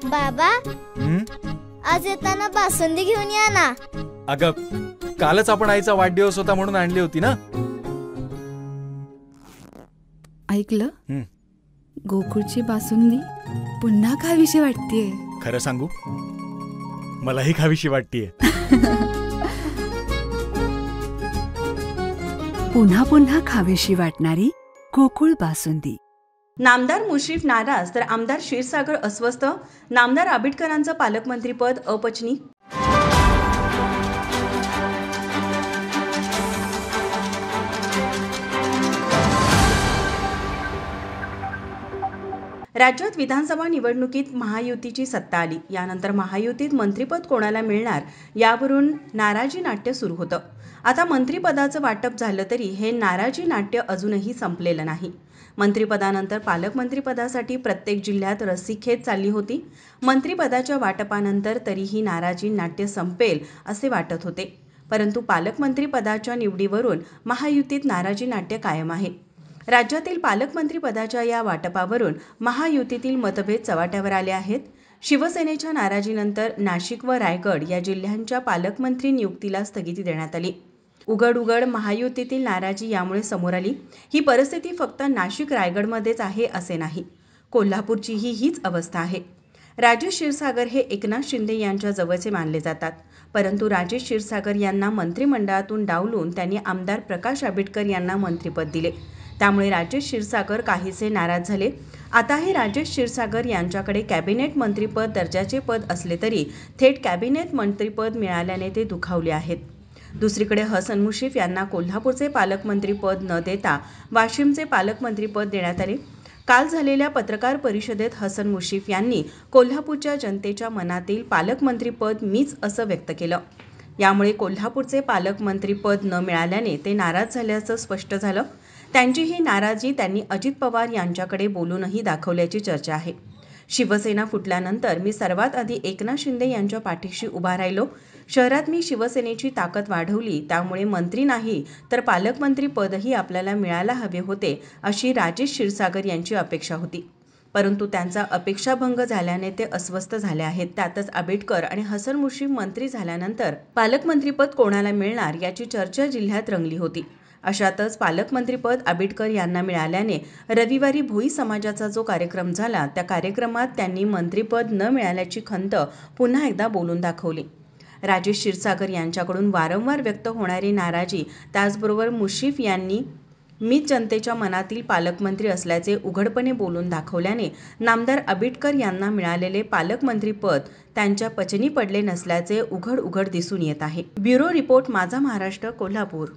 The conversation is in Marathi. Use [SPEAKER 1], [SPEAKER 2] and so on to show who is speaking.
[SPEAKER 1] बाबा,
[SPEAKER 2] हं?
[SPEAKER 1] आज येताना बासुंदी घेऊन या ना.
[SPEAKER 2] अगं, कालच आपण आईचा वाढदिवस होता म्हणून आणली होती ना.
[SPEAKER 3] ऐकलं?
[SPEAKER 2] हं.
[SPEAKER 3] गोकुळची बासुंदी पुन्हा खावीशी वाटतेय.
[SPEAKER 2] खरं सांगू, मलाही खावीशी वाटतीये.
[SPEAKER 4] पुन्हा पुन्हा खावीशी वाटणारी गोकुळ बासुंदी.
[SPEAKER 5] नामदार मुश्रीफ नाराज तर आमदार क्षीरसागर अस्वस्थ. नामदार आबिटकरांचं पालकमंत्रीपद अपचनी. राज्यात विधानसभा निवडणुकीत महायुतीची सत्ता आली. यानंतर महायुतीत मंत्रिपद कोणाला मिळणार यावरून नाराजी नाट्य सुरू होतं. आता मंत्रिपदाचं वाटप झालं तरी हे नाराजी नाट्य अजूनही संपलेलं नाही. मंत्रिपदानंतर पालकमंत्रीपदासाठी प्रत्येक जिल्ह्यात रस्सीखेच चालली होती. मंत्रिपदाच्या वाटपानंतर तरीही नाराजी नाट्य संपेल असे वाटत होते. परंतु पालकमंत्रीपदाच्या निवडीवरून महायुतीत नाराजी नाट्य कायम आहे. राज्यातील पालकमंत्रीपदाच्या या वाटपावरून महायुतीतील मतभेद चव्हाट्यावर आले आहेत. शिवसेनेच्या नाराजीनंतर नाशिक व रायगड या जिल्ह्यांच्या पालकमंत्री नियुक्तीला स्थगिती देण्यात आली. उघड महायुतीतील नाराजी यामुळे समोर आली. ही परिस्थिती फक्त नाशिक रायगडमध्येच आहे असे नाही, कोल्हापूरचीही हीच अवस्था आहे. राजेश क्षीरसागर हे एकनाथ शिंदे यांच्या जवळचे मानले जातात. परंतु राजेश क्षीरसागर यांना मंत्रिमंडळातून डावलून त्यांनी आमदार प्रकाश आंबेडकर यांना मंत्रिपद दिले. त्यामुळे राजेश क्षीरसागर काहीसे नाराज झाले. आता हे राजेश क्षीरसागर यांच्याकडे कॅबिनेट मंत्रिपद दर्जाचे पद असले तरी थेट कॅबिनेट मंत्रिपद मिळाल्याने ते दुखावले आहेत. दुसरीकडे हसन मुश्रीफ यांना कोल्हापूरचे पालकमंत्रीपद न देता वाशिमचे पालकमंत्रीपद देण्यात आले. काल झालेल्या पत्रकार परिषदेत हसन मुश्रीफ यांनी कोल्हापूरच्या जनतेच्या मनातील पालकमंत्रीपद मीच असं व्यक्त केलं. यामुळे कोल्हापूरचे पालकमंत्रीपद न मिळाल्याने ते नाराज झाल्याचं स्पष्ट झालं. त्यांची ही नाराजी त्यांनी अजित पवार यांच्याकडे बोलूनही दाखवल्याची चर्चा आहे. शिवसेना फुटल्यानंतर मी सर्वात आधी एकनाथ शिंदे यांच्या पाठीशी उभा राहिलो. शहरात मी शिवसेनेची ताकद वाढवली. त्यामुळे मंत्री नाही तर पालकमंत्री पदही आपल्याला मिळायला हवे होते अशी राजेश क्षीरसागर यांची अपेक्षा होती. परंतु त्यांचा अपेक्षाभंग झाल्याने ते अस्वस्थ झाले आहेत. त्यातच आंबेडकर आणि हसन मुश्रीफ मंत्री झाल्यानंतर पालकमंत्रीपद कोणाला मिळणार याची चर्चा जिल्ह्यात रंगली होती. अशातच पालकमंत्रीपद आंबेडकर यांना मिळाल्याने रविवारी भोई समाजाचा जो कार्यक्रम झाला त्या कार्यक्रमात त्यांनी मंत्रिपद न मिळाल्याची खंत पुन्हा एकदा बोलून दाखवली. राजेश क्षीरसागर यांच्याकडून वारंवार व्यक्त होणारी नाराजी, त्याचबरोबर मुश्रीफ यांनी मीच जनतेच्या मनातील पालकमंत्री असल्याचे उघडपणे बोलून दाखवल्याने नामदार आंबेडकर यांना मिळालेले पालकमंत्रीपद त्यांच्या पचनी पडले नसल्याचे उघड दिसून येत आहे. ब्युरो रिपोर्ट, माझा महाराष्ट्र, कोल्हापूर.